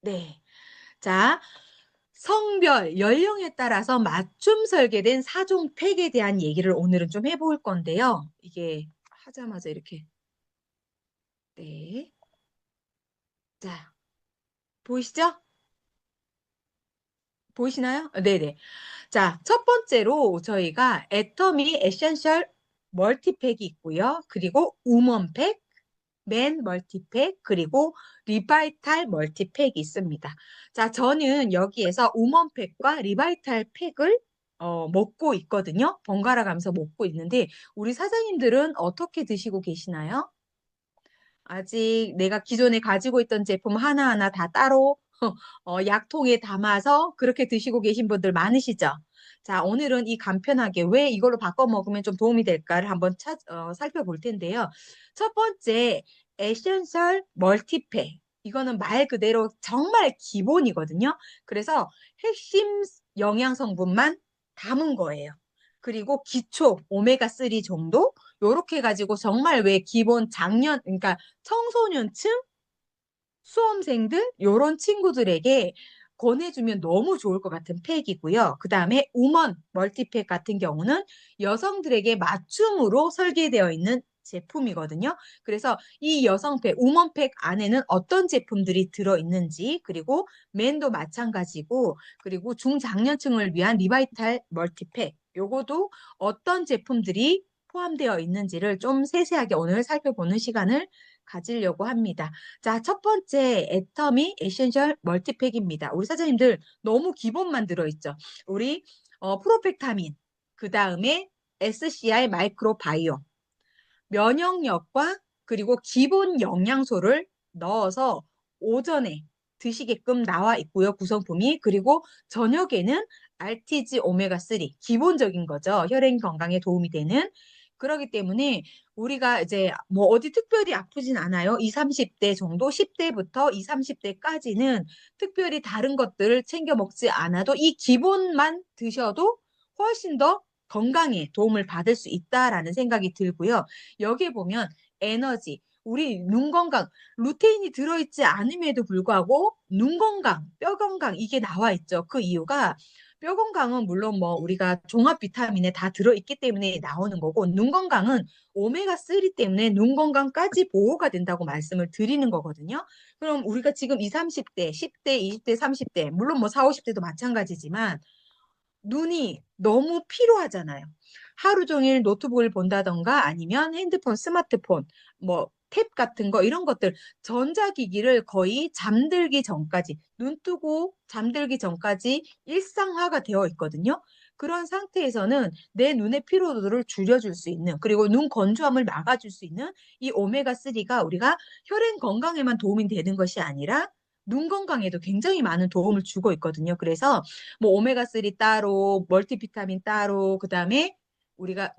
네. 자, 성별, 연령에 따라서 맞춤 설계된 4종 팩에 대한 얘기를 오늘은 좀 해볼 건데요. 이게 하자마자 이렇게. 네. 자, 보이시죠? 보이시나요? 네네. 자, 첫 번째로 저희가 애터미 에센셜 멀티팩이 있고요. 그리고 우먼팩, 맨 멀티팩, 그리고 리바이탈 멀티팩이 있습니다. 자, 저는 여기에서 우먼팩과 리바이탈 팩을 먹고 있거든요. 번갈아 가면서 먹고 있는데, 우리 사장님들은 어떻게 드시고 계시나요? 아직 내가 기존에 가지고 있던 제품 하나하나 다 따로 약통에 담아서 그렇게 드시고 계신 분들 많으시죠? 자, 오늘은 이 간편하게 왜 이걸로 바꿔 먹으면 좀 도움이 될까를 한번 살펴볼 텐데요. 첫 번째, 에센셜 멀티팩. 이거는 말 그대로 정말 기본이거든요. 그래서 핵심 영양 성분만 담은 거예요. 그리고 기초 오메가3 정도 요렇게 해가지고 정말 왜 기본 그러니까 청소년층 수험생들 요런 친구들에게 권해주면 너무 좋을 것 같은 팩이고요. 그 다음에 우먼 멀티팩 같은 경우는 여성들에게 맞춤으로 설계되어 있는 제품이거든요. 그래서 이 여성팩, 우먼팩 안에는 어떤 제품들이 들어있는지, 그리고 맨도 마찬가지고, 그리고 중장년층을 위한 리바이탈 멀티팩, 요거도 어떤 제품들이 포함되어 있는지를 좀 세세하게 오늘 살펴보는 시간을 가지려고 합니다. 자, 첫 번째 애터미 에센셜 멀티팩입니다. 우리 사장님들 너무 기본만 들어있죠. 우리 프로펙타민, 그 다음에 SCI 마이크로바이옴, 면역력과 그리고 기본 영양소를 넣어서 오전에 드시게끔 나와 있고요. 구성품이. 그리고 저녁에는 RTG 오메가3 기본적인 거죠. 혈행 건강에 도움이 되는. 그러기 때문에 우리가 이제 뭐 어디 특별히 아프진 않아요. 20, 30대 정도, 10대부터 20, 30대까지는 특별히 다른 것들을 챙겨 먹지 않아도 이 기본만 드셔도 훨씬 더 건강에 도움을 받을 수 있다라는 생각이 들고요. 여기에 보면 에너지, 우리 눈 건강, 루테인이 들어있지 않음에도 불구하고 눈 건강, 뼈 건강 이게 나와 있죠. 그 이유가 뼈 건강은 물론 뭐 우리가 종합 비타민에 다 들어있기 때문에 나오는 거고 눈 건강은 오메가3 때문에 눈 건강까지 보호가 된다고 말씀을 드리는 거거든요. 그럼 우리가 지금 20, 30대, 10대, 20대, 30대 물론 뭐 40, 50대도 마찬가지지만 눈이 너무 피로하잖아요. 하루 종일 노트북을 본다던가 아니면 핸드폰, 스마트폰, 뭐 탭 같은 거 이런 것들 전자기기를 거의 잠들기 전까지 눈 뜨고 잠들기 전까지 일상화가 되어 있거든요. 그런 상태에서는 내 눈의 피로도를 줄여줄 수 있는 그리고 눈 건조함을 막아줄 수 있는 이 오메가3가 우리가 혈행 건강에만 도움이 되는 것이 아니라 눈 건강에도 굉장히 많은 도움을 주고 있거든요. 그래서 뭐 오메가3 따로, 멀티비타민 따로, 그다음에 우리가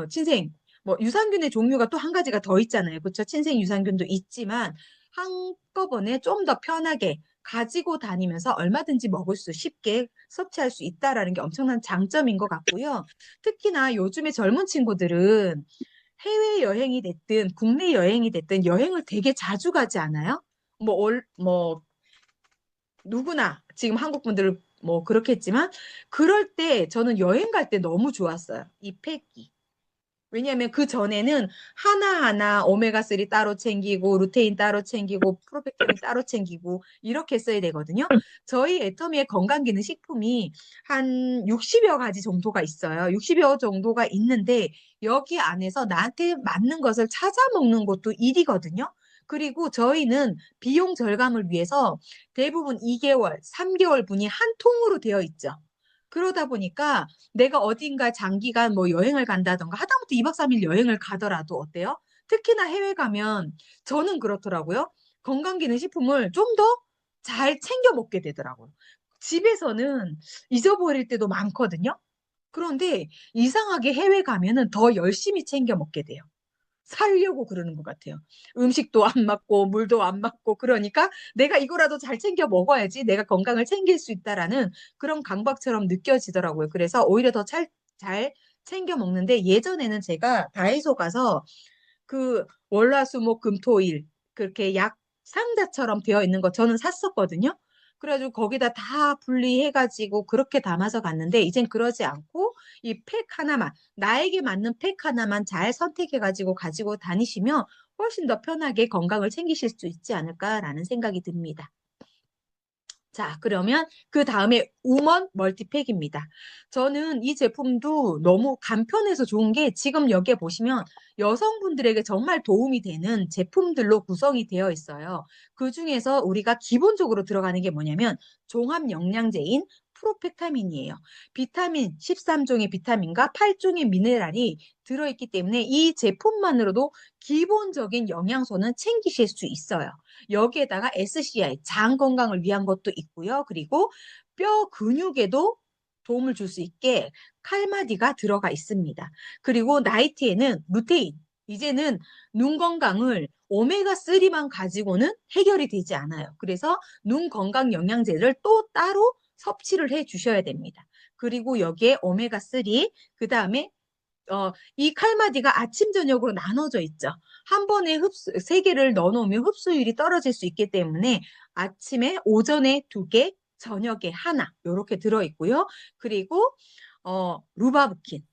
친생 뭐 유산균의 종류가 또 한 가지가 더 있잖아요. 그렇죠? 친생 유산균도 있지만 한꺼번에 좀 더 편하게 가지고 다니면서 얼마든지 먹을 수 쉽게 섭취할 수 있다라는 게 엄청난 장점인 것 같고요. 특히나 요즘에 젊은 친구들은 해외 여행이 됐든 국내 여행이 됐든 여행을 되게 자주 가지 않아요? 뭐 누구나 지금 한국 분들 뭐 그렇겠지만 그럴 때 저는 여행 갈 때 너무 좋았어요. 이 팩이. 왜냐하면 그 전에는 하나하나 오메가3 따로 챙기고 루테인 따로 챙기고 프로펙타민 따로 챙기고 이렇게 써야 되거든요. 저희 애터미의 건강기능 식품이 한 60여 가지 정도가 있어요. 60여 정도가 있는데 여기 안에서 나한테 맞는 것을 찾아 먹는 것도 일이거든요. 그리고 저희는 비용 절감을 위해서 대부분 2개월, 3개월 분이 한 통으로 되어 있죠. 그러다 보니까 내가 어딘가 장기간 뭐 여행을 간다던가 하다못해 2박 3일 여행을 가더라도 어때요? 특히나 해외 가면 저는 그렇더라고요. 건강기능식품을 좀 더 잘 챙겨 먹게 되더라고요. 집에서는 잊어버릴 때도 많거든요. 그런데 이상하게 해외 가면은 더 열심히 챙겨 먹게 돼요. 살려고 그러는 것 같아요. 음식도 안 맞고 물도 안 맞고 그러니까 내가 이거라도 잘 챙겨 먹어야지 내가 건강을 챙길 수 있다라는 그런 강박처럼 느껴지더라고요. 그래서 오히려 더 잘 챙겨 먹는데 예전에는 제가 다이소 가서 그 월화수목금토일 그렇게 약 상자처럼 되어 있는 거 저는 샀었거든요. 그래가지고 거기다 다 분리해가지고 그렇게 담아서 갔는데 이젠 그러지 않고 이 팩 하나만, 나에게 맞는 팩 하나만 잘 선택해가지고 가지고 다니시면 훨씬 더 편하게 건강을 챙기실 수 있지 않을까라는 생각이 듭니다. 자, 그러면 그 다음에 우먼 멀티팩입니다. 저는 이 제품도 너무 간편해서 좋은 게 지금 여기에 보시면 여성분들에게 정말 도움이 되는 제품들로 구성이 되어 있어요. 그 중에서 우리가 기본적으로 들어가는 게 뭐냐면 종합 영양제인 프로펙타민이에요. 비타민 13종의 비타민과 8종의 미네랄이 들어있기 때문에 이 제품만으로도 기본적인 영양소는 챙기실 수 있어요. 여기에다가 SCI, 장 건강을 위한 것도 있고요. 그리고 뼈 근육에도 도움을 줄 수 있게 칼마디가 들어가 있습니다. 그리고 나이트에는 루테인, 이제는 눈 건강을 오메가3만 가지고는 해결이 되지 않아요. 그래서 눈 건강 영양제를 또 따로 섭취를 해 주셔야 됩니다. 그리고 여기에 오메가3, 그 다음에 이 칼마디가 아침, 저녁으로 나눠져 있죠. 한 번에 세 개를 넣어놓으면 흡수율이 떨어질 수 있기 때문에 아침에, 오전에 두 개, 저녁에 하나, 이렇게 들어있고요. 그리고, 루바부킨.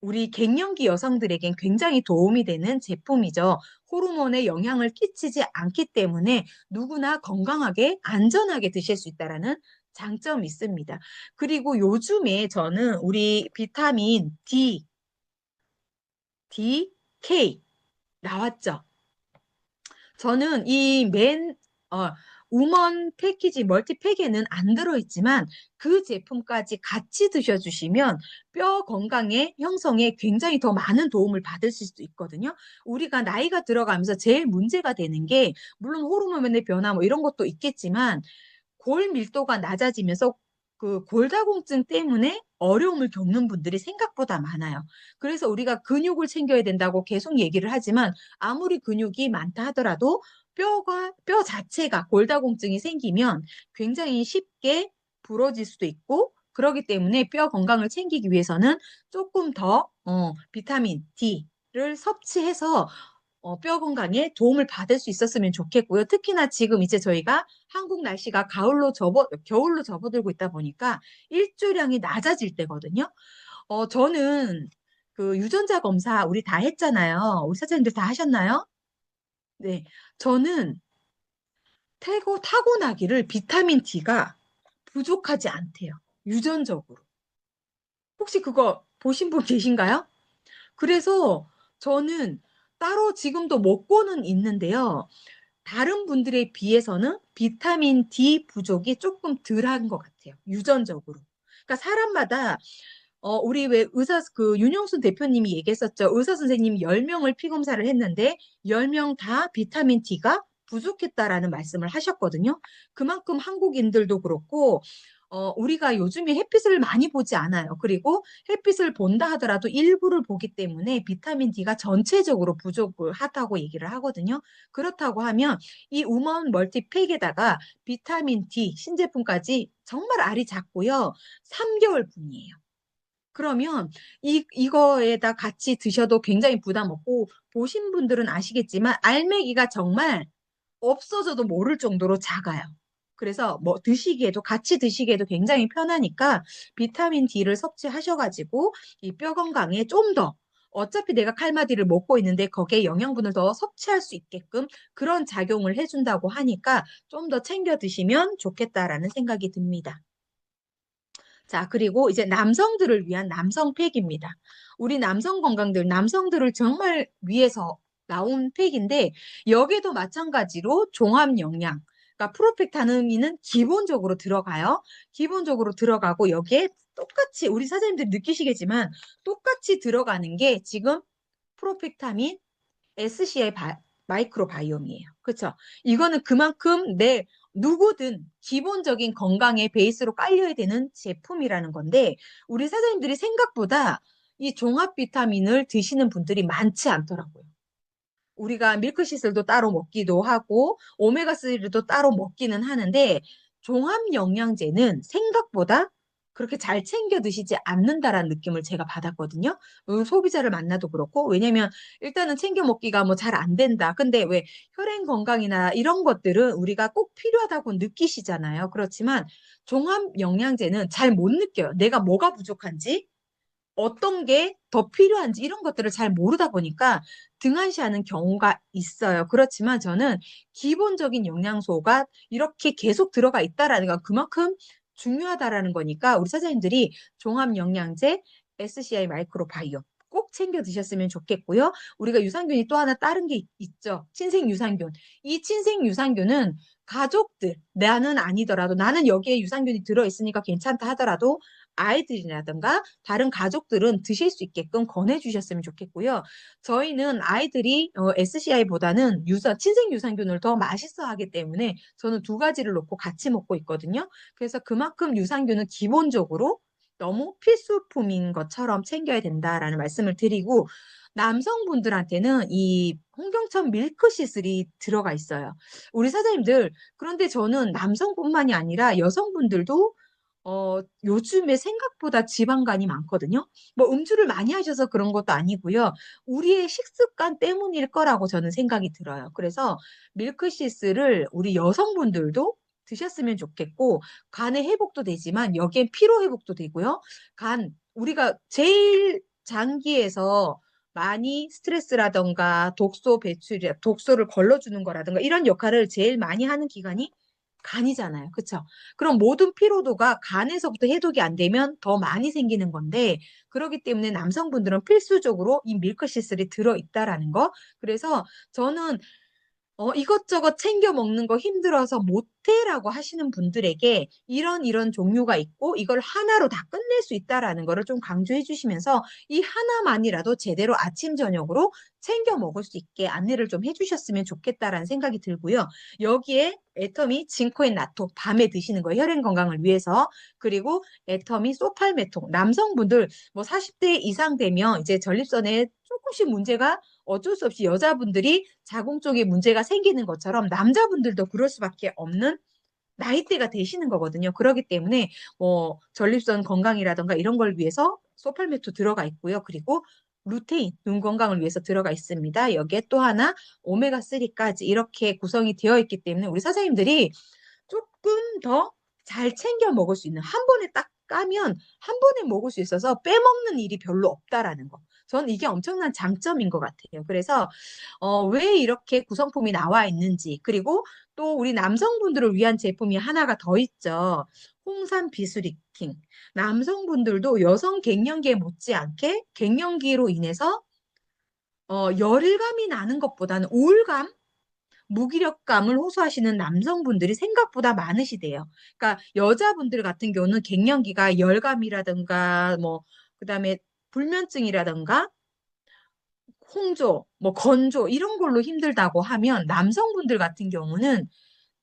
우리 갱년기 여성들에겐 굉장히 도움이 되는 제품이죠. 호르몬에 영향을 끼치지 않기 때문에 누구나 건강하게, 안전하게 드실 수 있다는 장점이 있습니다. 그리고 요즘에 저는 우리 비타민 D, K 나왔죠. 저는 우먼 패키지 멀티팩에는 안 들어있지만 그 제품까지 같이 드셔주시면 뼈 건강의 형성에 굉장히 더 많은 도움을 받으실 수 있거든요. 우리가 나이가 들어가면서 제일 문제가 되는 게 물론 호르몬의 변화 뭐 이런 것도 있겠지만 골 밀도가 낮아지면서 그 골다공증 때문에 어려움을 겪는 분들이 생각보다 많아요. 그래서 우리가 근육을 챙겨야 된다고 계속 얘기를 하지만 아무리 근육이 많다 하더라도 뼈 자체가 골다공증이 생기면 굉장히 쉽게 부러질 수도 있고 그러기 때문에 뼈 건강을 챙기기 위해서는 조금 더 비타민 D를 섭취해서 뼈 건강에 도움을 받을 수 있었으면 좋겠고요. 특히나 지금 이제 저희가 한국 날씨가 겨울로 접어들고 있다 보니까 일조량이 낮아질 때거든요. 저는 그 유전자 검사 우리 다 했잖아요. 우리 사장님들 다 하셨나요? 네. 저는 타고나기를 비타민 D가 부족하지 않대요. 유전적으로. 혹시 그거 보신 분 계신가요? 그래서 저는 따로 지금도 먹고는 있는데요. 다른 분들에 비해서는 비타민 D 부족이 조금 덜한 것 같아요. 유전적으로. 그러니까 사람마다 우리 왜 윤영순 대표님이 얘기했었죠. 의사 선생님이 10명을 피검사를 했는데 10명 다 비타민 D가 부족했다라는 말씀을 하셨거든요. 그만큼 한국인들도 그렇고 우리가 요즘에 햇빛을 많이 보지 않아요. 그리고 햇빛을 본다 하더라도 일부를 보기 때문에 비타민 D가 전체적으로 부족을 하다고 얘기를 하거든요. 그렇다고 하면 이 우먼 멀티팩에다가 비타민 D 신제품까지 정말 알이 작고요. 3개월 분이에요. 그러면 이거에다 같이 드셔도 굉장히 부담 없고 보신 분들은 아시겠지만 알맹이가 정말 없어져도 모를 정도로 작아요. 그래서 뭐 같이 드시기에도 굉장히 편하니까 비타민 D를 섭취하셔가지고 이 뼈 건강에 좀 더 어차피 내가 칼마디를 먹고 있는데 거기에 영양분을 더 섭취할 수 있게끔 그런 작용을 해준다고 하니까 좀 더 챙겨 드시면 좋겠다라는 생각이 듭니다. 자, 그리고 이제 남성들을 위한 남성팩입니다. 우리 남성들을 정말 위해서 나온 팩인데, 여기도 마찬가지로 종합 영양, 그러니까 프로펙타민은 기본적으로 들어가요. 기본적으로 들어가고, 여기에 똑같이, 우리 사장님들 느끼시겠지만, 똑같이 들어가는 게 지금 프로펙타민, SCI 마이크로바이옴이에요. 그렇죠? 이거는 그만큼 누구든 기본적인 건강의 베이스로 깔려야 되는 제품이라는 건데 우리 사장님들이 생각보다 이 종합 비타민을 드시는 분들이 많지 않더라고요. 우리가 밀크시슬도 따로 먹기도 하고 오메가3도 따로 먹기는 하는데 종합 영양제는 생각보다 그렇게 잘 챙겨 드시지 않는다라는 느낌을 제가 받았거든요. 소비자를 만나도 그렇고, 왜냐면 일단은 챙겨 먹기가 뭐 잘 안 된다. 근데 왜 혈행 건강이나 이런 것들은 우리가 꼭 필요하다고 느끼시잖아요. 그렇지만 종합 영양제는 잘 못 느껴요. 내가 뭐가 부족한지, 어떤 게 더 필요한지 이런 것들을 잘 모르다 보니까 등한시하는 경우가 있어요. 그렇지만 저는 기본적인 영양소가 이렇게 계속 들어가 있다라는 건 그만큼 중요하다라는 거니까 우리 사장님들이 종합영양제, SCI 마이크로바이옴 꼭 챙겨 드셨으면 좋겠고요. 우리가 유산균이 또 하나 다른 게 있죠. 친생유산균. 이 친생유산균은 가족들, 나는 아니더라도 나는 여기에 유산균이 들어있으니까 괜찮다 하더라도 아이들이라든가 다른 가족들은 드실 수 있게끔 권해주셨으면 좋겠고요. 저희는 아이들이 SCI보다는 친생 유산균을 더 맛있어 하기 때문에 저는 두 가지를 놓고 같이 먹고 있거든요. 그래서 그만큼 유산균은 기본적으로 너무 필수품인 것처럼 챙겨야 된다라는 말씀을 드리고, 남성분들한테는 이 홍경천 밀크시슬이 들어가 있어요. 우리 사장님들, 그런데 저는 남성뿐만이 아니라 여성분들도 요즘에 생각보다 지방간이 많거든요. 뭐 음주를 많이 하셔서 그런 것도 아니고요. 우리의 식습관 때문일 거라고 저는 생각이 들어요. 그래서 밀크시스를 우리 여성분들도 드셨으면 좋겠고, 간의 회복도 되지만 여기엔 피로 회복도 되고요. 우리가 제일 장기에서 많이 스트레스라던가 독소를 걸러주는 거라든가 이런 역할을 제일 많이 하는 기관이 간이잖아요. 그쵸? 그럼 모든 피로도가 간에서부터 해독이 안 되면 더 많이 생기는 건데, 그렇기 때문에 남성분들은 필수적으로 이 밀크시슬이 들어있다라는 거. 그래서 저는 이것저것 챙겨 먹는 거 힘들어서 못해라고 하시는 분들에게 이런 종류가 있고 이걸 하나로 다 끝낼 수 있다라는 거를 좀 강조해 주시면서 이 하나만이라도 제대로 아침, 저녁으로 챙겨 먹을 수 있게 안내를 좀 해주셨으면 좋겠다라는 생각이 들고요. 여기에 애터미, 징코엔 나토 밤에 드시는 거예요. 혈행 건강을 위해서. 그리고 애터미, 소팔메토. 남성분들 뭐 40대 이상 되면 이제 전립선에 조금씩 문제가 어쩔 수 없이 여자분들이 자궁 쪽에 문제가 생기는 것처럼 남자분들도 그럴 수밖에 없는 나이대가 되시는 거거든요. 그렇기 때문에 뭐 전립선 건강이라던가 이런 걸 위해서 소팔메토 들어가 있고요. 그리고 루테인, 눈 건강을 위해서 들어가 있습니다. 여기에 또 하나 오메가3까지 이렇게 구성이 되어 있기 때문에 우리 사장님들이 조금 더 잘 챙겨 먹을 수 있는, 한 번에 딱 까면 한 번에 먹을 수 있어서 빼먹는 일이 별로 없다라는 거. 저는 이게 엄청난 장점인 것 같아요. 그래서 왜 이렇게 구성품이 나와 있는지, 그리고 또 우리 남성분들을 위한 제품이 하나가 더 있죠. 홍삼 비수리킹. 남성분들도 여성 갱년기에 못지않게 갱년기로 인해서 열감이 나는 것보다는 우울감, 무기력감을 호소하시는 남성분들이 생각보다 많으시대요. 그러니까 여자분들 같은 경우는 갱년기가 열감이라든가 뭐 그다음에 불면증이라든가 홍조, 뭐 건조 이런 걸로 힘들다고 하면 남성분들 같은 경우는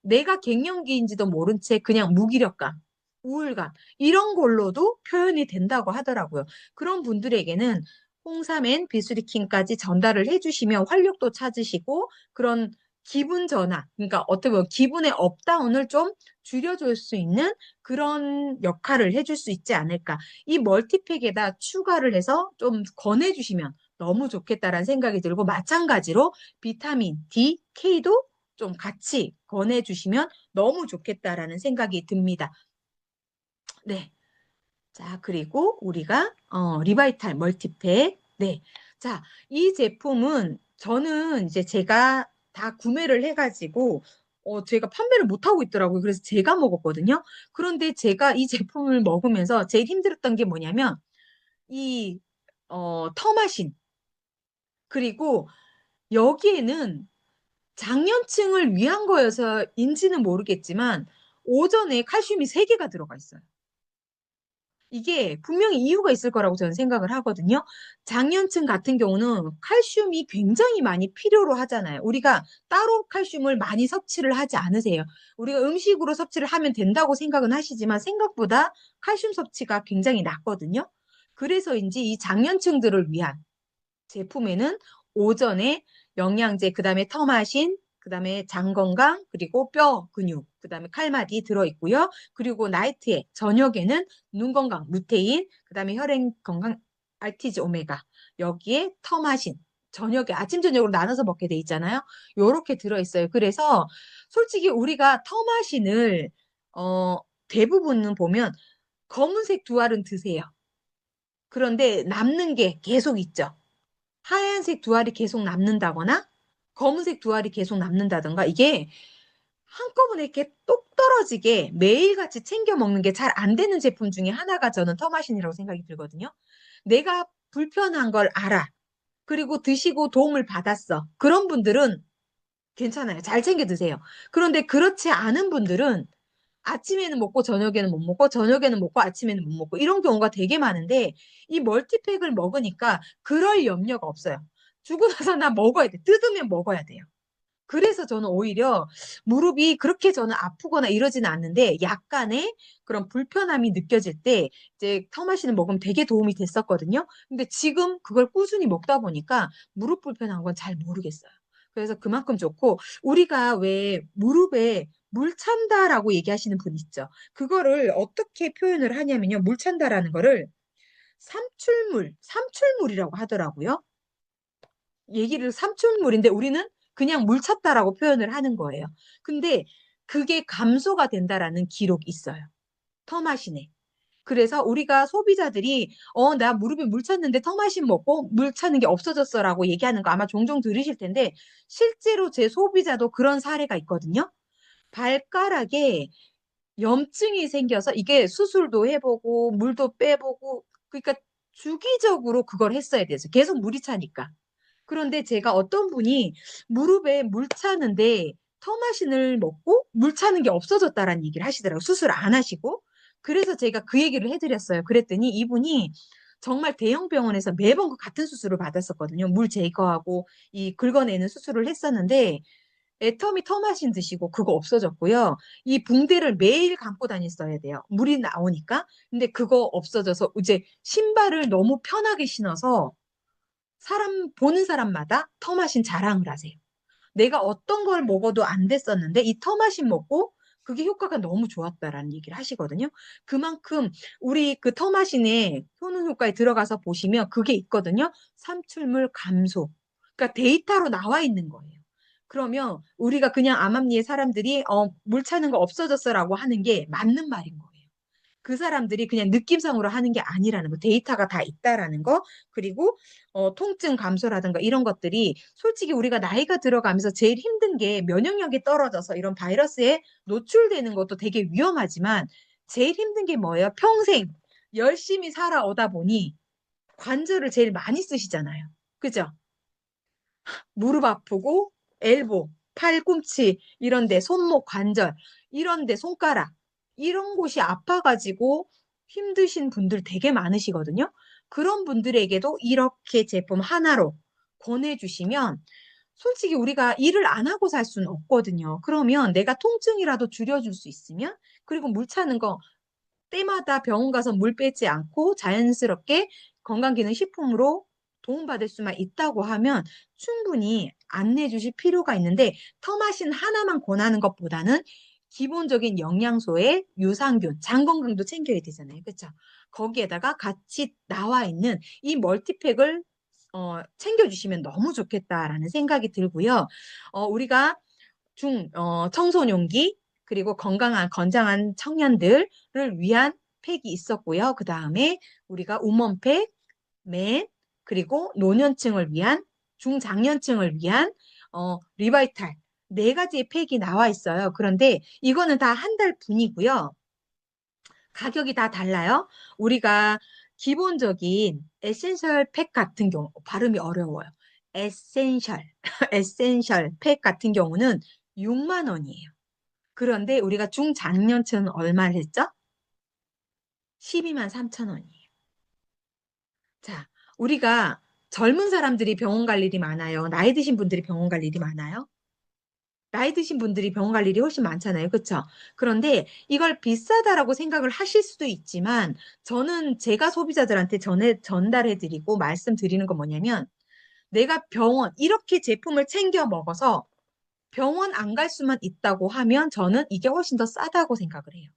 내가 갱년기인지도 모른 채 그냥 무기력감, 우울감 이런 걸로도 표현이 된다고 하더라고요. 그런 분들에게는 홍삼엔 비수리킨까지 전달을 해주시면 활력도 찾으시고 그런 기분 전환, 그러니까 어떻게 보면 기분의 업다운을 좀 줄여줄 수 있는 그런 역할을 해줄 수 있지 않을까. 이 멀티팩에다 추가를 해서 좀 권해주시면 너무 좋겠다라는 생각이 들고, 마찬가지로 비타민 D, K도 좀 같이 권해주시면 너무 좋겠다라는 생각이 듭니다. 네. 자, 그리고 우리가 리바이탈 멀티팩. 네. 자, 이 제품은 저는 이제 제가 다 구매를 해가지고 제가 판매를 못하고 있더라고요. 그래서 제가 먹었거든요. 그런데 제가 이 제품을 먹으면서 제일 힘들었던 게 뭐냐면 이 터마신, 그리고 여기에는 장년층을 위한 거여서인지는 모르겠지만 오전에 칼슘이 3개가 들어가 있어요. 이게 분명히 이유가 있을 거라고 저는 생각을 하거든요. 장년층 같은 경우는 칼슘이 굉장히 많이 필요로 하잖아요. 우리가 따로 칼슘을 많이 섭취를 하지 않으세요. 우리가 음식으로 섭취를 하면 된다고 생각은 하시지만 생각보다 칼슘 섭취가 굉장히 낮거든요. 그래서인지 이 장년층들을 위한 제품에는 오전에 영양제, 그다음에 터마신, 그다음에 장 건강, 그리고 뼈 근육, 그다음에 칼마디 들어있고요. 그리고 나이트에, 저녁에는 눈 건강, 루테인, 그다음에 혈행 건강, 알티지 오메가. 여기에 터마신. 저녁에 아침 저녁으로 나눠서 먹게 돼 있잖아요. 요렇게 들어있어요. 그래서 솔직히 우리가 터마신을 어 대부분은 보면 검은색 두 알은 드세요. 그런데 남는 게 계속 있죠. 하얀색 두 알이 계속 남는다거나 검은색 두 알이 계속 남는다던가 이게 한꺼번에 이렇게 똑 떨어지게 매일같이 챙겨 먹는 게 잘 안 되는 제품 중에 하나가 저는 터마신이라고 생각이 들거든요. 내가 불편한 걸 알아. 그리고 드시고 도움을 받았어. 그런 분들은 괜찮아요. 잘 챙겨 드세요. 그런데 그렇지 않은 분들은 아침에는 먹고 저녁에는 못 먹고 저녁에는 먹고 아침에는 못 먹고 이런 경우가 되게 많은데 이 멀티팩을 먹으니까 그럴 염려가 없어요. 주고 나서 나 먹어야 돼. 뜯으면 먹어야 돼요. 그래서 저는 오히려 무릎이 그렇게 저는 아프거나 이러지는 않는데 약간의 그런 불편함이 느껴질 때 이제 터마신을 먹으면 되게 도움이 됐었거든요. 근데 지금 그걸 꾸준히 먹다 보니까 무릎 불편한 건 잘 모르겠어요. 그래서 그만큼 좋고 우리가 왜 무릎에 물 찬다라고 얘기하시는 분 있죠. 그거를 어떻게 표현을 하냐면요. 물 찬다라는 거를 삼출물이라고 하더라고요. 얘기를 삼출물인데 우리는 그냥 물 찼다라고 표현을 하는 거예요. 근데 그게 감소가 된다라는 기록이 있어요. 터마신에. 그래서 우리가 소비자들이 나 무릎에 물 찼는데 터마신 먹고 물 차는 게 없어졌어라고 얘기하는 거 아마 종종 들으실 텐데 실제로 제 소비자도 그런 사례가 있거든요. 발가락에 염증이 생겨서 이게 수술도 해보고 물도 빼보고 그러니까 주기적으로 그걸 했어야 돼서 계속 물이 차니까. 그런데 제가 어떤 분이 무릎에 물 차는데 터마신을 먹고 물 차는 게 없어졌다라는 얘기를 하시더라고요. 수술 안 하시고. 그래서 제가 그 얘기를 해드렸어요. 그랬더니 이분이 정말 대형 병원에서 매번 그 같은 수술을 받았었거든요. 물 제거하고 이 긁어내는 수술을 했었는데 애터미 터마신 드시고 그거 없어졌고요. 이 붕대를 매일 감고 다녔어야 돼요. 물이 나오니까. 근데 그거 없어져서 이제 신발을 너무 편하게 신어서 보는 사람마다 터마신 자랑을 하세요. 내가 어떤 걸 먹어도 안 됐었는데 이 터마신 먹고 그게 효과가 너무 좋았다라는 얘기를 하시거든요. 그만큼 우리 그 터마신의 효능 효과에 들어가서 보시면 그게 있거든요. 삼출물 감소. 그러니까 데이터로 나와 있는 거예요. 그러면 우리가 그냥 암암리의 사람들이 물 차는 거 없어졌어라고 하는 게 맞는 말인 거예요. 그 사람들이 그냥 느낌상으로 하는 게 아니라는 거, 데이터가 다 있다라는 거, 그리고 통증 감소라든가 이런 것들이 솔직히 우리가 나이가 들어가면서 제일 힘든 게 면역력이 떨어져서 이런 바이러스에 노출되는 것도 되게 위험하지만 제일 힘든 게 뭐예요? 평생 열심히 살아오다 보니 관절을 제일 많이 쓰시잖아요. 그죠? 무릎 아프고 엘보, 팔꿈치 이런데 손목 관절 이런데 손가락 이런 곳이 아파가지고 힘드신 분들 되게 많으시거든요. 그런 분들에게도 이렇게 제품 하나로 권해주시면 솔직히 우리가 일을 안 하고 살 수는 없거든요. 그러면 내가 통증이라도 줄여줄 수 있으면 그리고 물 차는 거 때마다 병원 가서 물 빼지 않고 자연스럽게 건강기능식품으로 도움받을 수만 있다고 하면 충분히 안내해 주실 필요가 있는데 터마신 하나만 권하는 것보다는 기본적인 영양소에 유산균, 장 건강도 챙겨야 되잖아요. 그렇죠? 거기에다가 같이 나와 있는 이 멀티팩을 챙겨주시면 너무 좋겠다라는 생각이 들고요. 우리가 청소년기 그리고 건장한 청년들을 위한 팩이 있었고요. 그 다음에 우리가 우먼팩, 맨, 그리고 노년층을 위한, 중장년층을 위한 리바이탈 네 가지의 팩이 나와 있어요. 그런데 이거는 다 한 달 분이고요. 가격이 다 달라요. 우리가 기본적인 에센셜 팩 같은 경우 발음이 어려워요. 에센셜 에센셜 팩 같은 경우는 6만 원이에요. 그런데 우리가 중장년층은 얼마를 했죠? 12만 3천 원이에요. 자, 우리가 젊은 사람들이 병원 갈 일이 많아요. 나이 드신 분들이 병원 갈 일이 많아요. 나이 드신 분들이 병원 갈 일이 훨씬 많잖아요. 그렇죠? 그런데 이걸 비싸다라고 생각을 하실 수도 있지만 저는 제가 소비자들한테 전달해 드리고 말씀드리는 건 뭐냐면 내가 병원 이렇게 제품을 챙겨 먹어서 병원 안 갈 수만 있다고 하면 저는 이게 훨씬 더 싸다고 생각을 해요.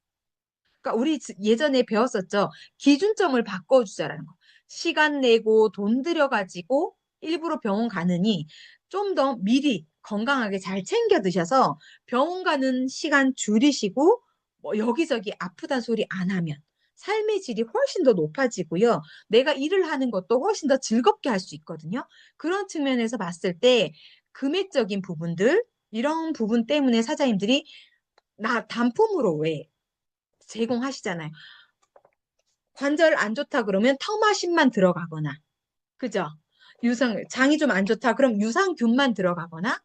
그러니까 우리 예전에 배웠었죠. 기준점을 바꿔주자라는 거. 시간 내고 돈 들여가지고 일부러 병원 가느니 좀 더 미리 건강하게 잘 챙겨 드셔서 병원 가는 시간 줄이시고 뭐 여기저기 아프단 소리 안 하면 삶의 질이 훨씬 더 높아지고요. 내가 일을 하는 것도 훨씬 더 즐겁게 할 수 있거든요. 그런 측면에서 봤을 때 금액적인 부분들 이런 부분 때문에 사장님들이 나 단품으로 왜 제공하시잖아요. 관절 안 좋다 그러면 터마신만 들어가거나, 그죠? 장이 좀 안 좋다 그럼 유산균만 들어가거나,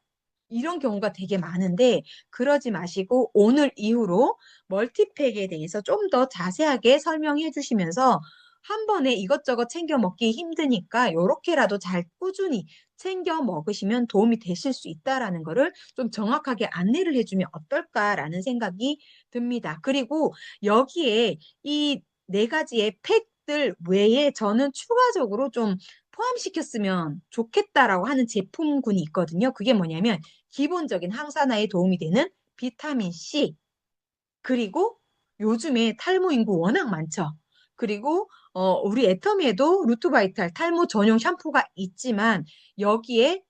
이런 경우가 되게 많은데, 그러지 마시고 오늘 이후로 멀티팩에 대해서 좀 더 자세하게 설명해 주시면서 한 번에 이것저것 챙겨 먹기 힘드니까 요렇게라도 잘 꾸준히 챙겨 먹으시면 도움이 되실 수 있다라는 거를 좀 정확하게 안내를 해주면 어떨까라는 생각이 듭니다. 그리고 여기에 이 네 가지의 팩들 외에 저는 추가적으로 좀 포함시켰으면 좋겠다라고 하는 제품군이 있거든요. 그게 뭐냐면 기본적인 항산화에 도움이 되는 비타민 C, 그리고 요즘에 탈모 인구 워낙 많죠. 그리고 우리 애터미에도 루트바이탈 탈모 전용 샴푸가 있지만 여기에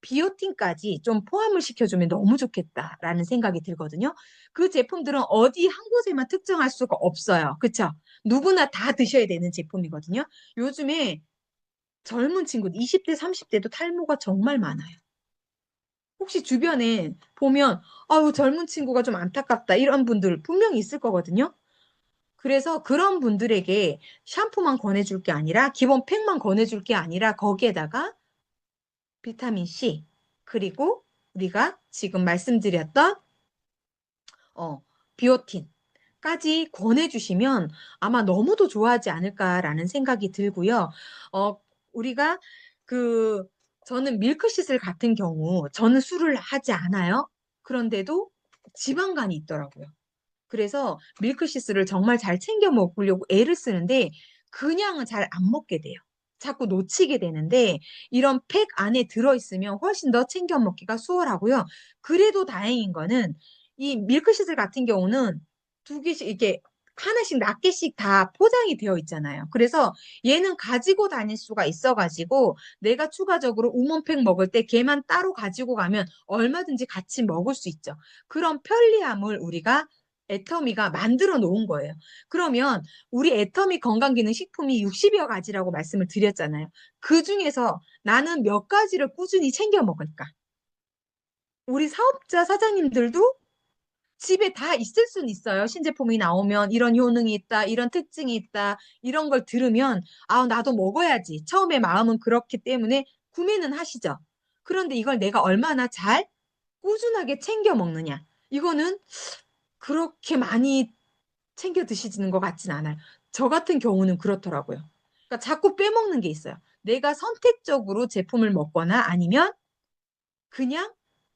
비오틴까지 좀 포함을 시켜주면 너무 좋겠다라는 생각이 들거든요. 그 제품들은 어디 한 곳에만 특정할 수가 없어요. 그쵸? 누구나 다 드셔야 되는 제품이거든요. 요즘에 젊은 친구 20대, 30대도 탈모가 정말 많아요. 혹시 주변에 보면 아유 젊은 친구가 좀 안타깝다 이런 분들 분명히 있을 거거든요. 그래서 그런 분들에게 샴푸만 권해줄 게 아니라 기본 팩만 권해줄 게 아니라 거기에다가 비타민 C 그리고 우리가 지금 말씀드렸던 어, 비오틴까지 권해주시면 아마 너무도 좋아하지 않을까라는 생각이 들고요. 어, 우리가 그, 저는 밀크시슬 같은 경우, 저는 술을 하지 않아요. 그런데도 지방간이 있더라고요. 그래서 밀크시슬을 정말 잘 챙겨 먹으려고 애를 쓰는데, 그냥은 잘 안 먹게 돼요. 자꾸 놓치게 되는데, 이런 팩 안에 들어있으면 훨씬 더 챙겨 먹기가 수월하고요. 그래도 다행인 거는, 이 밀크시슬 같은 경우는 두 개씩, 이렇게 하나씩 낱개씩 다 포장이 되어 있잖아요. 그래서 얘는 가지고 다닐 수가 있어가지고, 내가 추가적으로 우먼팩 먹을 때 걔만 따로 가지고 가면 얼마든지 같이 먹을 수 있죠. 그런 편리함을 우리가 애터미가 만들어 놓은 거예요. 그러면 우리 애터미 건강기능식품이 60여 가지라고 말씀을 드렸잖아요. 그 중에서 나는 몇 가지를 꾸준히 챙겨 먹을까? 우리 사업자 사장님들도 집에 다 있을 수는 있어요. 신제품이 나오면 이런 효능이 있다, 이런 특징이 있다, 이런 걸 들으면 아, 나도 먹어야지. 처음에 마음은 그렇기 때문에 구매는 하시죠. 그런데 이걸 내가 얼마나 잘 꾸준하게 챙겨 먹느냐? 이거는 그렇게 많이 챙겨 드시는 것 같진 않아요. 저 같은 경우는 그렇더라고요. 그러니까 자꾸 빼먹는 게 있어요. 내가 선택적으로 제품을 먹거나 아니면 그냥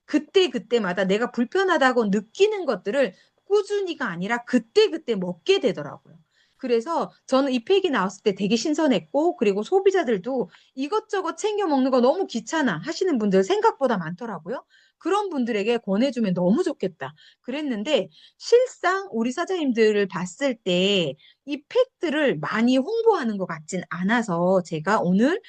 그때그때마다 내가 불편하다고 느끼는 것들을 꾸준히가 아니라 그때그때 먹게 되더라고요. 그래서 저는 이 팩이 나왔을 때 되게 신선했고, 그리고 소비자들도 이것저것 챙겨 먹는 거 너무 귀찮아 하시는 분들 생각보다 많더라고요. 그런 분들에게 권해주면 너무 좋겠다. 그랬는데, 실상 우리 사장님들을 봤을 때 이 팩들을 많이 홍보하는 것 같진 않아서 제가 오늘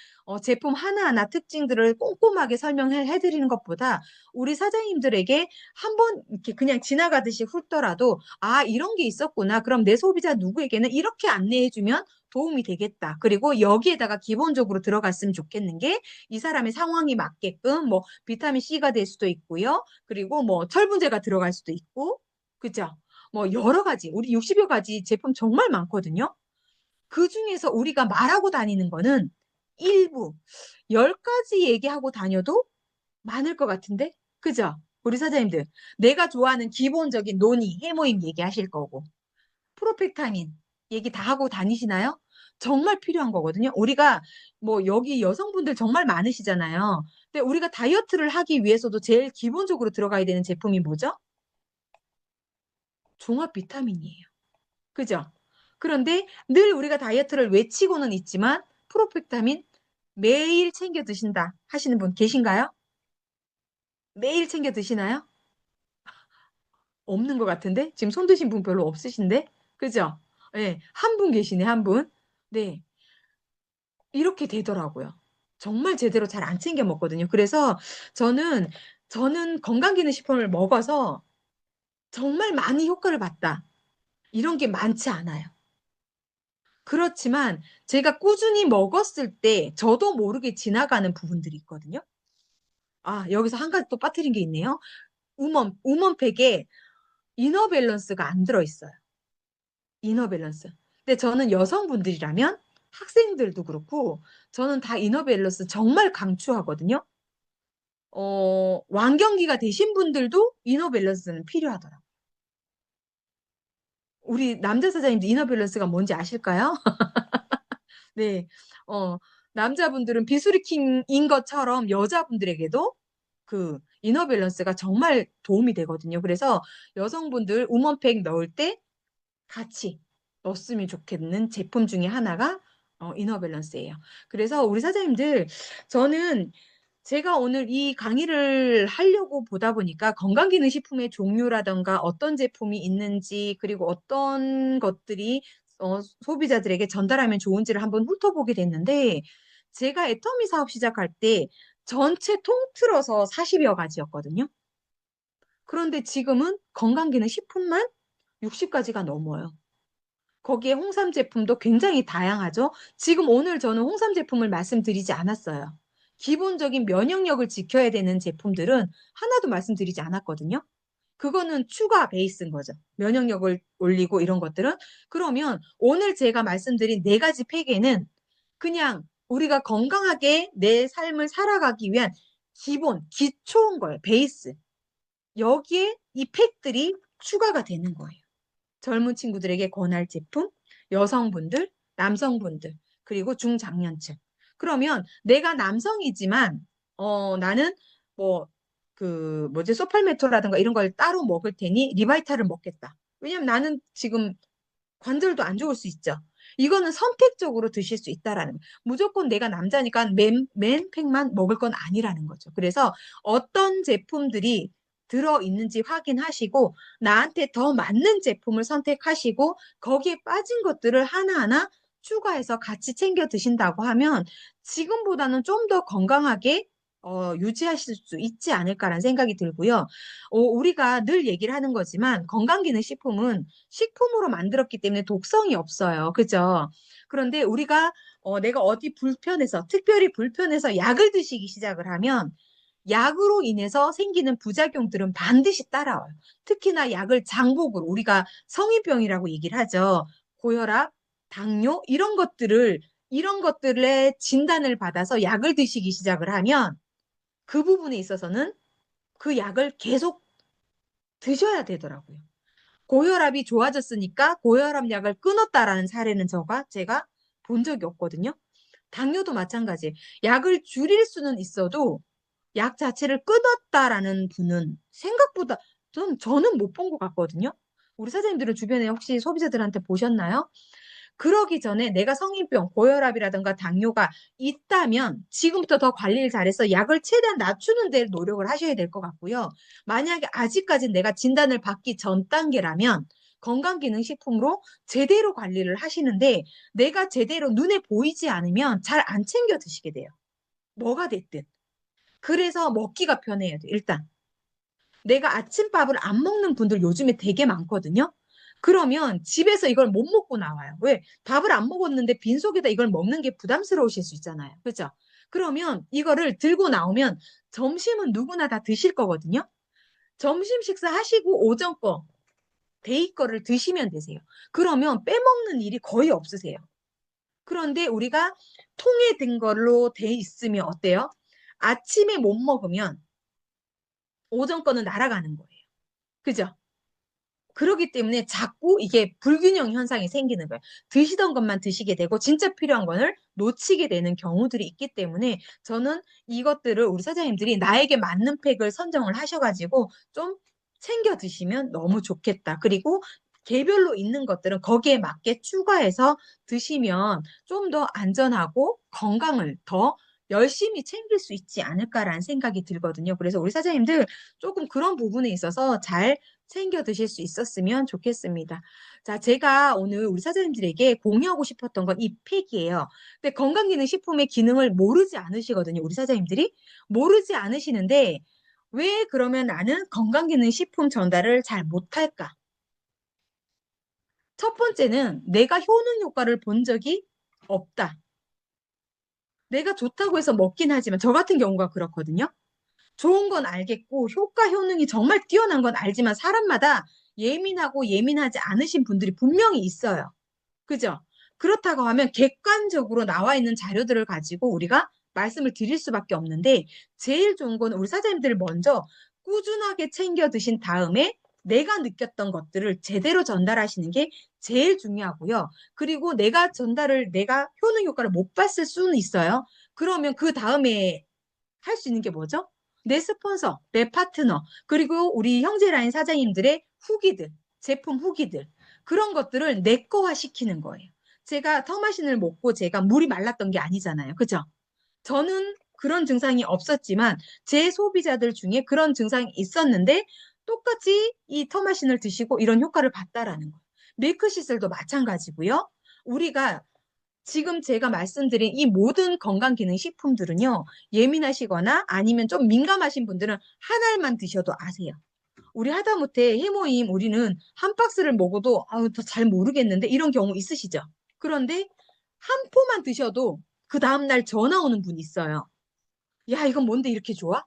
제품 하나하나 특징들을 꼼꼼하게 설명해 드리는 것보다 우리 사장님들에게 한번 이렇게 그냥 지나가듯이 훑더라도 아, 이런 게 있었구나. 그럼 내 소비자 누구에게는 이렇게 안내해주면 도움이 되겠다. 그리고 여기에다가 기본적으로 들어갔으면 좋겠는 게 이 사람의 상황이 맞게끔 뭐 비타민 C가 될 수도 있고요. 그리고 뭐 철분제가 들어갈 수도 있고. 그죠? 뭐 여러 가지, 우리 60여 가지 제품 정말 많거든요. 그 중에서 우리가 말하고 다니는 거는 일부, 10가지 얘기하고 다녀도 많을 것 같은데? 그죠? 우리 사장님들. 내가 좋아하는 기본적인 논의, 해모임 얘기하실 거고. 프로펙타민 얘기 다 하고 다니시나요? 정말 필요한 거거든요. 우리가 뭐 여기 여성분들 정말 많으시잖아요. 근데 우리가 다이어트를 하기 위해서도 제일 기본적으로 들어가야 되는 제품이 뭐죠? 종합 비타민이에요. 그죠? 그런데 늘 우리가 다이어트를 외치고는 있지만 프로펙타민 매일 챙겨 드신다 하시는 분 계신가요? 매일 챙겨 드시나요? 없는 것 같은데? 지금 손 드신 분 별로 없으신데? 그죠? 네, 한 분 계시네, 한 분. 네, 이렇게 되더라고요. 정말 제대로 잘 안 챙겨 먹거든요. 그래서 저는, 저는 건강기능식품을 먹어서 정말 많이 효과를 봤다. 이런 게 많지 않아요. 그렇지만 제가 꾸준히 먹었을 때 저도 모르게 지나가는 부분들이 있거든요. 아, 여기서 한 가지 또 빠뜨린 게 있네요. 우먼팩에 이너 밸런스가 안 들어있어요. 이너 밸런스. 근데 저는 여성분들이라면 학생들도 그렇고 저는 다 이너 밸런스 정말 강추하거든요. 완경기가 되신 분들도 이너 밸런스는 필요하더라고요. 우리 남자 사장님도 이너 밸런스가 뭔지 아실까요? 네. 어, 남자분들은 비수리킹인 것처럼 여자분들에게도 그 이너 밸런스가 정말 도움이 되거든요. 그래서 여성분들 우먼팩 넣을 때 같이 넣었으면 좋겠는 제품 중에 하나가 이너 밸런스예요. 그래서 우리 사장님들, 저는 제가 오늘 이 강의를 하려고 보다 보니까 건강기능식품의 종류라던가 어떤 제품이 있는지 그리고 어떤 것들이 소비자들에게 전달하면 좋은지를 한번 훑어보게 됐는데 제가 애터미 사업 시작할 때 전체 통틀어서 40여 가지였거든요. 그런데 지금은 건강기능식품만 60가지가 넘어요. 거기에 홍삼 제품도 굉장히 다양하죠. 지금 오늘 저는 홍삼 제품을 말씀드리지 않았어요. 기본적인 면역력을 지켜야 되는 제품들은 하나도 말씀드리지 않았거든요. 그거는 추가 베이스인 거죠. 면역력을 올리고 이런 것들은. 그러면 오늘 제가 말씀드린 네 가지 팩에는 그냥 우리가 건강하게 내 삶을 살아가기 위한 기본, 기초인 거예요. 베이스. 여기에 이 팩들이 추가가 되는 거예요. 젊은 친구들에게 권할 제품, 여성분들, 남성분들, 그리고 중장년층. 그러면 내가 남성이지만, 나는 뭐, 뭐지, 소팔메토라든가 이런 걸 따로 먹을 테니 리바이탈을 먹겠다. 왜냐면 나는 지금 관절도 안 좋을 수 있죠. 이거는 선택적으로 드실 수 있다라는 거예요. 무조건 내가 남자니까 맨팩만 먹을 건 아니라는 거죠. 그래서 어떤 제품들이 들어있는지 확인하시고 나한테 더 맞는 제품을 선택하시고 거기에 빠진 것들을 하나하나 추가해서 같이 챙겨 드신다고 하면 지금보다는 좀 더 건강하게 유지하실 수 있지 않을까라는 생각이 들고요. 우리가 늘 얘기를 하는 거지만 건강기능식품은 식품으로 만들었기 때문에 독성이 없어요. 그죠? 그런데 우리가 내가 어디 불편해서, 특별히 불편해서 약을 드시기 시작을 하면 약으로 인해서 생기는 부작용들은 반드시 따라와요. 특히나 약을 장복으로 우리가 성인병이라고 얘기를 하죠. 고혈압, 당뇨 이런 것들의 진단을 받아서 약을 드시기 시작을 하면 그 부분에 있어서는 그 약을 계속 드셔야 되더라고요. 고혈압이 좋아졌으니까 고혈압 약을 끊었다라는 사례는 제가 본 적이 없거든요. 당뇨도 마찬가지. 약을 줄일 수는 있어도 약 자체를 끊었다라는 분은 생각보다 저는 못 본 것 같거든요. 우리 사장님들은 주변에 혹시 소비자들한테 보셨나요? 그러기 전에 내가 성인병, 고혈압이라든가 당뇨가 있다면 지금부터 더 관리를 잘해서 약을 최대한 낮추는 데 노력을 하셔야 될 것 같고요. 만약에 아직까지 내가 진단을 받기 전 단계라면 건강기능식품으로 제대로 관리를 하시는데 내가 제대로 눈에 보이지 않으면 잘 안 챙겨 드시게 돼요. 뭐가 됐든. 그래서 먹기가 편해야 돼, 일단. 내가 아침밥을 안 먹는 분들 요즘에 되게 많거든요. 그러면 집에서 이걸 못 먹고 나와요. 왜? 밥을 안 먹었는데 빈속에다 이걸 먹는 게 부담스러우실 수 있잖아요. 그죠? 그러면 이거를 들고 나오면 점심은 누구나 다 드실 거거든요. 점심 식사 하시고 오전 거, 데이 거를 드시면 되세요. 그러면 빼먹는 일이 거의 없으세요. 그런데 우리가 통에 든 걸로 돼 있으면 어때요? 아침에 못 먹으면 오전 거는 날아가는 거예요. 그죠? 그렇기 때문에 자꾸 이게 불균형 현상이 생기는 거예요. 드시던 것만 드시게 되고 진짜 필요한 거를 놓치게 되는 경우들이 있기 때문에 저는 이것들을 우리 사장님들이 나에게 맞는 팩을 선정을 하셔가지고 좀 챙겨 드시면 너무 좋겠다. 그리고 개별로 있는 것들은 거기에 맞게 추가해서 드시면 좀 더 안전하고 건강을 더 열심히 챙길 수 있지 않을까라는 생각이 들거든요. 그래서 우리 사장님들 조금 그런 부분에 있어서 잘 챙겨 드실 수 있었으면 좋겠습니다. 자, 제가 오늘 우리 사장님들에게 공유하고 싶었던 건 이 팩이에요. 근데 건강기능식품의 기능을 모르지 않으시거든요. 우리 사장님들이 모르지 않으시는데 왜 그러면 나는 건강기능식품 전달을 잘 못할까? 첫 번째는 내가 효능 효과를 본 적이 없다. 내가 좋다고 해서 먹긴 하지만 저 같은 경우가 그렇거든요. 좋은 건 알겠고 효과 효능이 정말 뛰어난 건 알지만 사람마다 예민하고 예민하지 않으신 분들이 분명히 있어요. 그죠? 그렇다고 하면 객관적으로 나와 있는 자료들을 가지고 우리가 말씀을 드릴 수밖에 없는데 제일 좋은 건 우리 사장님들 먼저 꾸준하게 챙겨 드신 다음에 내가 느꼈던 것들을 제대로 전달하시는 게 제일 중요하고요. 그리고 내가 효능 효과를 못 봤을 수는 있어요. 그러면 그 다음에 할 수 있는 게 뭐죠? 내 스폰서, 내 파트너, 그리고 우리 형제라인 사장님들의 후기들, 제품 후기들, 그런 것들을 내 거화 시키는 거예요. 제가 터마신을 먹고 제가 물이 말랐던 게 아니잖아요. 그죠? 저는 그런 증상이 없었지만 제 소비자들 중에 그런 증상이 있었는데 똑같이 이 터마신을 드시고 이런 효과를 봤다라는 거예요. 밀크시슬도 마찬가지고요. 우리가 지금 제가 말씀드린 이 모든 건강기능식품들은요, 예민하시거나 아니면 좀 민감하신 분들은 한 알만 드셔도 아세요. 우리 하다못해 해모임 우리는 한 박스를 먹어도 아유, 더 잘 모르겠는데 이런 경우 있으시죠? 그런데 한 포만 드셔도 그 다음날 전화 오는 분 있어요. 야, 이건 뭔데 이렇게 좋아?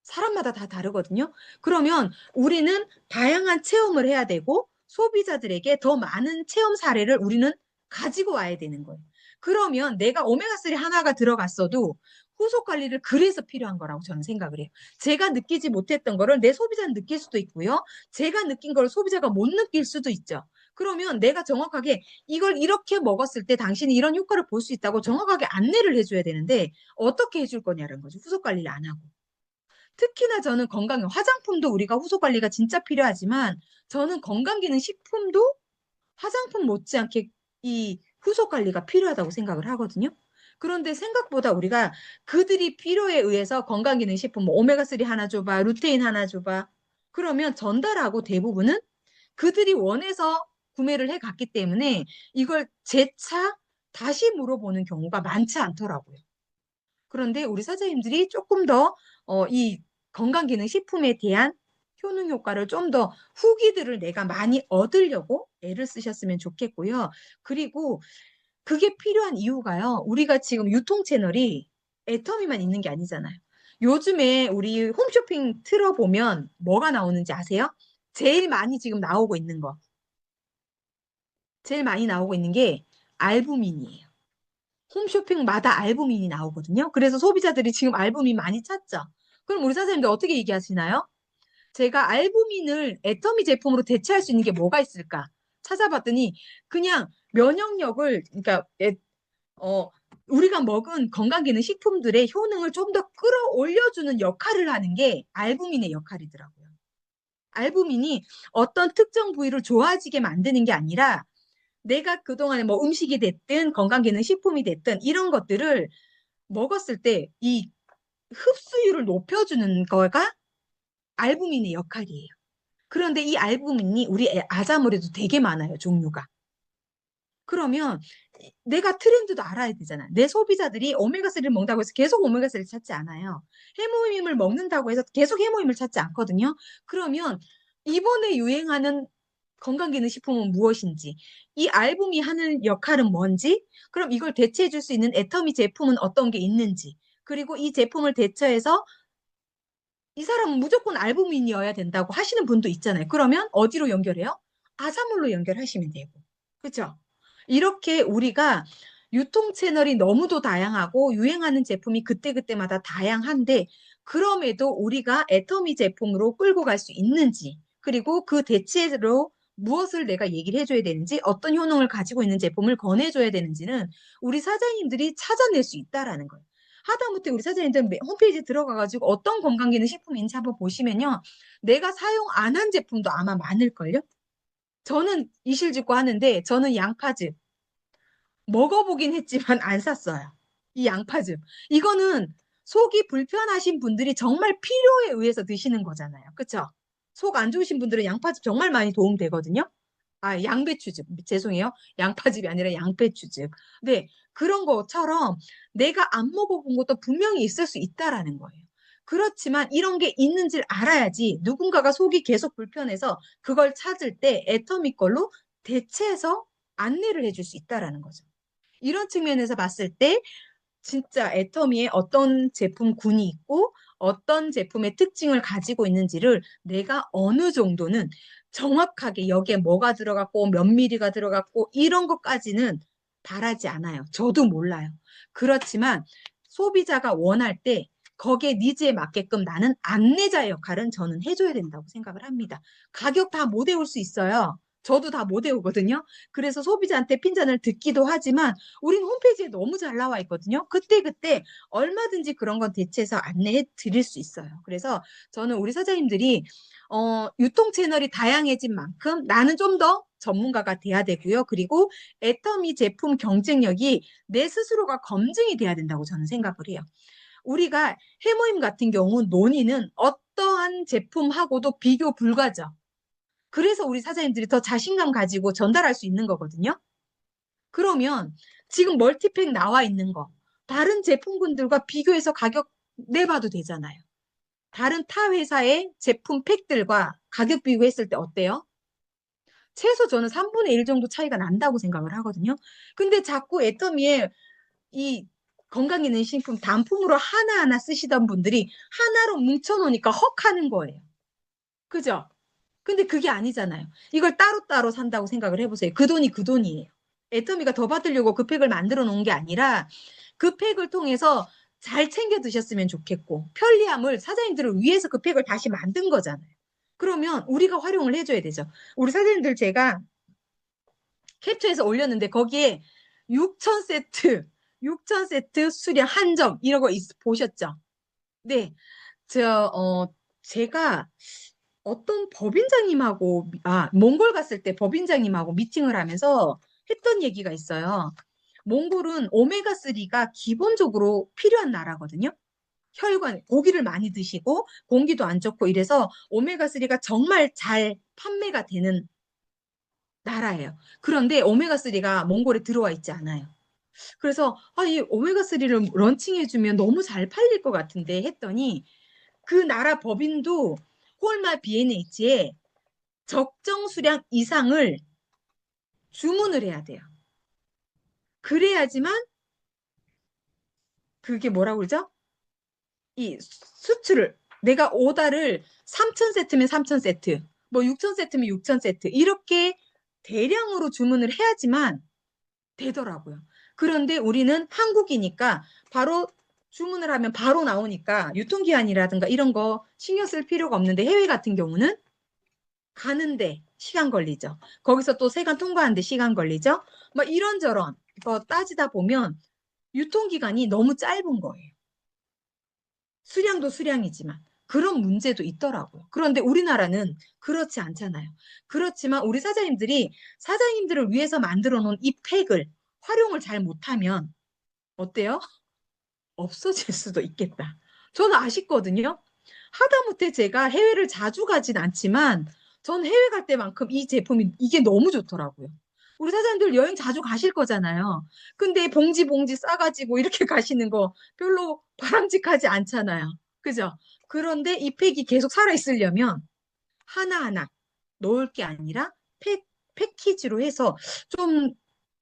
사람마다 다 다르거든요. 그러면 우리는 다양한 체험을 해야 되고 소비자들에게 더 많은 체험 사례를 우리는 가지고 와야 되는 거예요. 그러면 내가 오메가3 하나가 들어갔어도 후속 관리를 그래서 필요한 거라고 저는 생각을 해요. 제가 느끼지 못했던 거를 내 소비자는 느낄 수도 있고요. 제가 느낀 걸 소비자가 못 느낄 수도 있죠. 그러면 내가 정확하게 이걸 이렇게 먹었을 때 당신이 이런 효과를 볼 수 있다고 정확하게 안내를 해줘야 되는데 어떻게 해줄 거냐는 거죠. 후속 관리를 안 하고. 특히나 저는 화장품도 우리가 후속 관리가 진짜 필요하지만 저는 건강기능식품도 화장품 못지않게 이 후속 관리가 필요하다고 생각을 하거든요. 그런데 생각보다 우리가 그들이 필요에 의해서 건강기능식품 뭐 오메가3 하나 줘봐, 루테인 하나 줘봐. 그러면 전달하고 대부분은 그들이 원해서 구매를 해 갔기 때문에 이걸 재차 다시 물어보는 경우가 많지 않더라고요. 그런데 우리 사장님들이 조금 더, 이 건강기능식품에 대한 효능 효과를 좀 더 후기들을 내가 많이 얻으려고 애를 쓰셨으면 좋겠고요. 그리고 그게 필요한 이유가요. 우리가 지금 유통 채널이 애터미만 있는 게 아니잖아요. 요즘에 우리 홈쇼핑 틀어보면 뭐가 나오는지 아세요? 제일 많이 지금 나오고 있는 거. 제일 많이 나오고 있는 게 알부민이에요. 홈쇼핑마다 알부민이 나오거든요. 그래서 소비자들이 지금 알부민 많이 찾죠. 그럼 우리 선생님들 어떻게 얘기하시나요? 제가 알부민을 애터미 제품으로 대체할 수 있는 게 뭐가 있을까? 찾아봤더니 그냥 면역력을, 그러니까 어, 우리가 먹은 건강기능 식품들의 효능을 좀 더 끌어올려주는 역할을 하는 게 알부민의 역할이더라고요. 알부민이 어떤 특정 부위를 좋아지게 만드는 게 아니라 내가 그동안에 뭐 음식이 됐든 건강기능식품이 됐든 이런 것들을 먹었을 때 이 흡수율을 높여주는 거가 알부민의 역할이에요. 그런데 이 알부민이 우리 아자몰에도 되게 많아요, 종류가. 그러면 내가 트렌드도 알아야 되잖아. 내 소비자들이 오메가3를 먹는다고 해서 계속 오메가3를 찾지 않아요. 해모임을 먹는다고 해서 계속 해모임을 찾지 않거든요. 그러면 이번에 유행하는 건강기능식품은 무엇인지, 이 알붐이 하는 역할은 뭔지, 그럼 이걸 대체해 줄 수 있는 애터미 제품은 어떤 게 있는지, 그리고 이 제품을 대처해서 이 사람은 무조건 알부민이어야 된다고 하시는 분도 있잖아요. 그러면 어디로 연결해요? 아사몰로 연결하시면 되고. 그렇죠? 이렇게 우리가 유통 채널이 너무도 다양하고 유행하는 제품이 그때그때마다 다양한데 그럼에도 우리가 애터미 제품으로 끌고 갈 수 있는지 그리고 그 대체로 무엇을 내가 얘기를 해줘야 되는지 어떤 효능을 가지고 있는 제품을 권해줘야 되는지는 우리 사장님들이 찾아낼 수 있다라는 거예요. 하다못해 우리 사장님들 홈페이지 들어가가지고 어떤 건강기능 식품인지 한번 보시면요. 내가 사용 안 한 제품도 아마 많을걸요? 저는 이실직고 하는데 저는 양파즙 먹어보긴 했지만 안 샀어요. 이 양파즙. 이거는 속이 불편하신 분들이 정말 필요에 의해서 드시는 거잖아요. 그쵸? 속 안 좋으신 분들은 양파즙 정말 많이 도움되거든요. 아, 양배추즙. 죄송해요. 양파즙이 아니라 양배추즙. 네, 그런 것처럼 내가 안 먹어본 것도 분명히 있을 수 있다라는 거예요. 그렇지만 이런 게 있는지를 알아야지 누군가가 속이 계속 불편해서 그걸 찾을 때 애터미 걸로 대체해서 안내를 해줄 수 있다라는 거죠. 이런 측면에서 봤을 때 진짜 애터미에 어떤 제품군이 있고 어떤 제품의 특징을 가지고 있는지를 내가 어느 정도는 정확하게 여기에 뭐가 들어갔고 몇 미리가 들어갔고 이런 것까지는 바라지 않아요. 저도 몰라요. 그렇지만 소비자가 원할 때 거기에 니즈에 맞게끔 나는 안내자 역할은 저는 해줘야 된다고 생각을 합니다. 가격 다 못 외울 수 있어요. 저도 다 못 외우거든요. 그래서 소비자한테 핀잔을 듣기도 하지만 우린 홈페이지에 너무 잘 나와 있거든요. 그때그때 얼마든지 그런 건 대체해서 안내해 드릴 수 있어요. 그래서 저는 우리 사장님들이 유통 채널이 다양해진 만큼 나는 좀 더 전문가가 돼야 되고요. 그리고 애터미 제품 경쟁력이 내 스스로가 검증이 돼야 된다고 저는 생각을 해요. 우리가 해모임 같은 경우 논의는 어떠한 제품하고도 비교 불가죠. 그래서 우리 사장님들이 더 자신감 가지고 전달할 수 있는 거거든요. 그러면 지금 멀티팩 나와 있는 거 다른 제품군들과 비교해서 가격 내봐도 되잖아요. 다른 타 회사의 제품 팩들과 가격 비교했을 때 어때요? 최소 저는 3분의 1 정도 차이가 난다고 생각을 하거든요. 근데 자꾸 애터미에 이 건강기능식품 단품으로 하나하나 쓰시던 분들이 하나로 뭉쳐놓으니까 헉 하는 거예요. 그죠? 근데 그게 아니잖아요. 이걸 따로따로 산다고 생각을 해보세요. 그 돈이 그 돈이에요. 애터미가 더 받으려고 그 팩을 만들어 놓은 게 아니라 그 팩을 통해서 잘 챙겨 드셨으면 좋겠고 편리함을 사장님들을 위해서 그 팩을 다시 만든 거잖아요. 그러면 우리가 활용을 해줘야 되죠. 우리 사장님들 제가 캡처해서 올렸는데 거기에 6,000세트, 6,000세트 수량 한정 이런 거 보셨죠? 네. 제가 어떤 법인장님하고, 몽골 갔을 때 법인장님하고 미팅을 하면서 했던 얘기가 있어요. 몽골은 오메가3가 기본적으로 필요한 나라거든요. 혈관, 고기를 많이 드시고 공기도 안 좋고 이래서 오메가3가 정말 잘 판매가 되는 나라예요. 그런데 오메가3가 몽골에 들어와 있지 않아요. 그래서 이 오메가3를 런칭해주면 너무 잘 팔릴 것 같은데 했더니 그 나라 법인도 홀마 BNH에 적정 수량 이상을 주문을 해야 돼요. 그래야지만 그게 뭐라고 그러죠? 이 수출을 내가 오다를 3,000세트면 3,000세트, 뭐 6,000세트면 6,000세트 이렇게 대량으로 주문을 해야지만 되더라고요. 그런데 우리는 한국이니까 바로 주문을 하면 바로 나오니까 유통기한이라든가 이런 거 신경 쓸 필요가 없는데 해외 같은 경우는 가는데 시간 걸리죠. 거기서 또 세관 통과하는데 시간 걸리죠. 막 이런저런 거 따지다 보면 유통기간이 너무 짧은 거예요. 수량도 수량이지만 그런 문제도 있더라고요. 그런데 우리나라는 그렇지 않잖아요. 그렇지만 우리 사장님들을 위해서 만들어 놓은 이 팩을 활용을 잘 못하면 어때요? 없어질 수도 있겠다. 저는 아쉽거든요. 하다못해 제가 해외를 자주 가진 않지만 전 해외 갈 때만큼 이 제품이 이게 너무 좋더라고요. 우리 사장님들 여행 자주 가실 거잖아요. 근데 봉지 봉지 싸가지고 이렇게 가시는 거 별로 바람직하지 않잖아요. 그죠? 그런데 이 팩이 계속 살아있으려면 하나하나 넣을 게 아니라 패키지로 해서 좀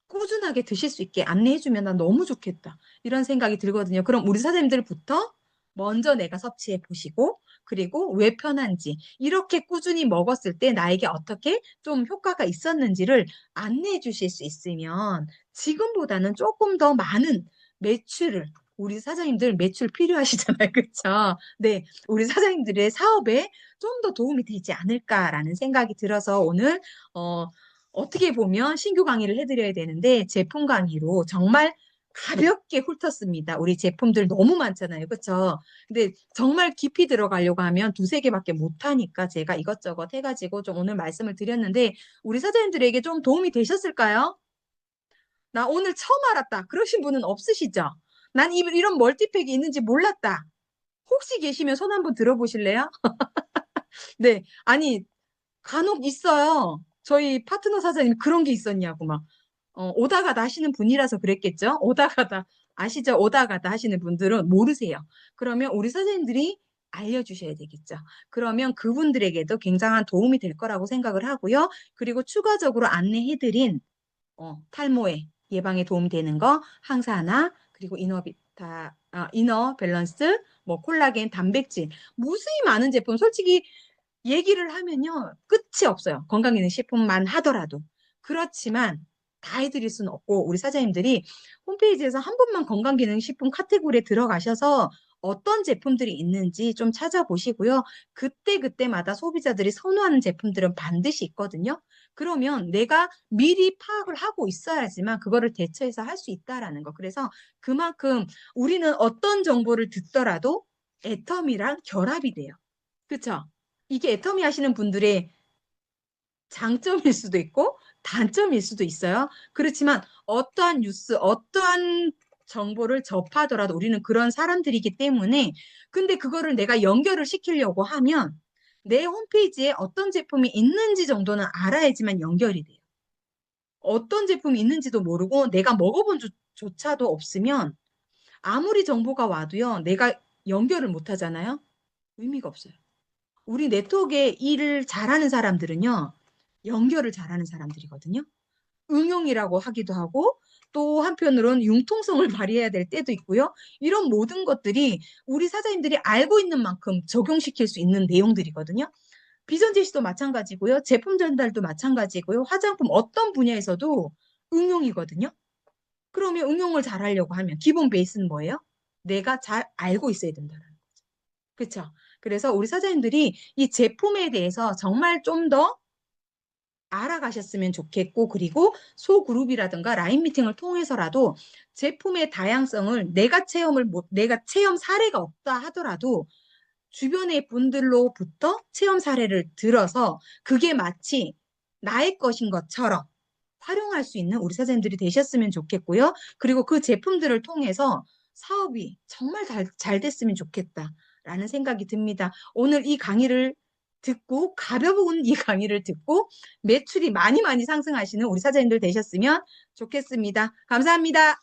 꾸준하게 드실 수 있게 안내해주면 난 너무 좋겠다. 이런 생각이 들거든요. 그럼 우리 사장님들부터 먼저 내가 섭취해 보시고, 그리고 왜 편한지, 이렇게 꾸준히 먹었을 때 나에게 어떻게 좀 효과가 있었는지를 안내해 주실 수 있으면 지금보다는 조금 더 많은 매출을, 우리 사장님들 매출 필요하시잖아요. 그렇죠? 네, 우리 사장님들의 사업에 좀 더 도움이 되지 않을까라는 생각이 들어서 오늘 어떻게 보면 신규 강의를 해드려야 되는데 제품 강의로 정말 가볍게 훑었습니다. 우리 제품들 너무 많잖아요. 그렇죠? 근데 정말 깊이 들어가려고 하면 두세 개밖에 못하니까 제가 이것저것 해가지고 좀 오늘 말씀을 드렸는데 우리 사장님들에게 좀 도움이 되셨을까요? 나 오늘 처음 알았다. 그러신 분은 없으시죠? 난 이런 멀티팩이 있는지 몰랐다. 혹시 계시면 손 한번 들어보실래요? 네. 아니, 간혹 있어요. 저희 파트너 사장님 그런 게 있었냐고 막. 오다 가다 하시는 분이라서 그랬겠죠? 오다 가다, 아시죠? 오다 가다 하시는 분들은 모르세요. 그러면 우리 선생님들이 알려주셔야 되겠죠. 그러면 그분들에게도 굉장한 도움이 될 거라고 생각을 하고요. 그리고 추가적으로 안내해드린 탈모에 예방에 도움이 되는 거 항산화 그리고 이너 밸런스 뭐 콜라겐 단백질 무수히 많은 제품 솔직히 얘기를 하면요 끝이 없어요. 건강기능식품만 하더라도 그렇지만 다 해드릴 수는 없고 우리 사장님들이 홈페이지에서 한 번만 건강기능식품 카테고리에 들어가셔서 어떤 제품들이 있는지 좀 찾아보시고요. 그때그때마다 소비자들이 선호하는 제품들은 반드시 있거든요. 그러면 내가 미리 파악을 하고 있어야지만 그거를 대처해서 할 수 있다라는 거. 그래서 그만큼 우리는 어떤 정보를 듣더라도 애터미랑 결합이 돼요. 그쵸? 이게 애터미 하시는 분들의 장점일 수도 있고 단점일 수도 있어요. 그렇지만 어떠한 뉴스, 어떠한 정보를 접하더라도 우리는 그런 사람들이기 때문에 근데 그거를 내가 연결을 시키려고 하면 내 홈페이지에 어떤 제품이 있는지 정도는 알아야지만 연결이 돼요. 어떤 제품이 있는지도 모르고 내가 먹어본 조차도 없으면 아무리 정보가 와도요, 내가 연결을 못 하잖아요? 의미가 없어요. 우리 네트워크에 일을 잘하는 사람들은요, 연결을 잘하는 사람들이거든요. 응용이라고 하기도 하고, 또 한편으로는 융통성을 발휘해야 될 때도 있고요. 이런 모든 것들이 우리 사장님들이 알고 있는 만큼 적용시킬 수 있는 내용들이거든요. 비전 제시도 마찬가지고요. 제품 전달도 마찬가지고요. 화장품 어떤 분야에서도 응용이거든요. 그러면 응용을 잘 하려고 하면 기본 베이스는 뭐예요? 내가 잘 알고 있어야 된다는 거죠. 그렇죠? 그래서 우리 사장님들이 이 제품에 대해서 정말 좀 더 알아가셨으면 좋겠고 그리고 소그룹이라든가 라인 미팅을 통해서라도 제품의 다양성을 내가 체험 사례가 없다 하더라도 주변의 분들로부터 체험 사례를 들어서 그게 마치 나의 것인 것처럼 활용할 수 있는 우리 사장님들이 되셨으면 좋겠고요. 그리고 그 제품들을 통해서 사업이 정말 잘 됐으면 좋겠다라는 생각이 듭니다. 오늘 이 강의를 듣고 가벼운 이 강의를 듣고 매출이 많이 상승하시는 우리 사장님들 되셨으면 좋겠습니다. 감사합니다.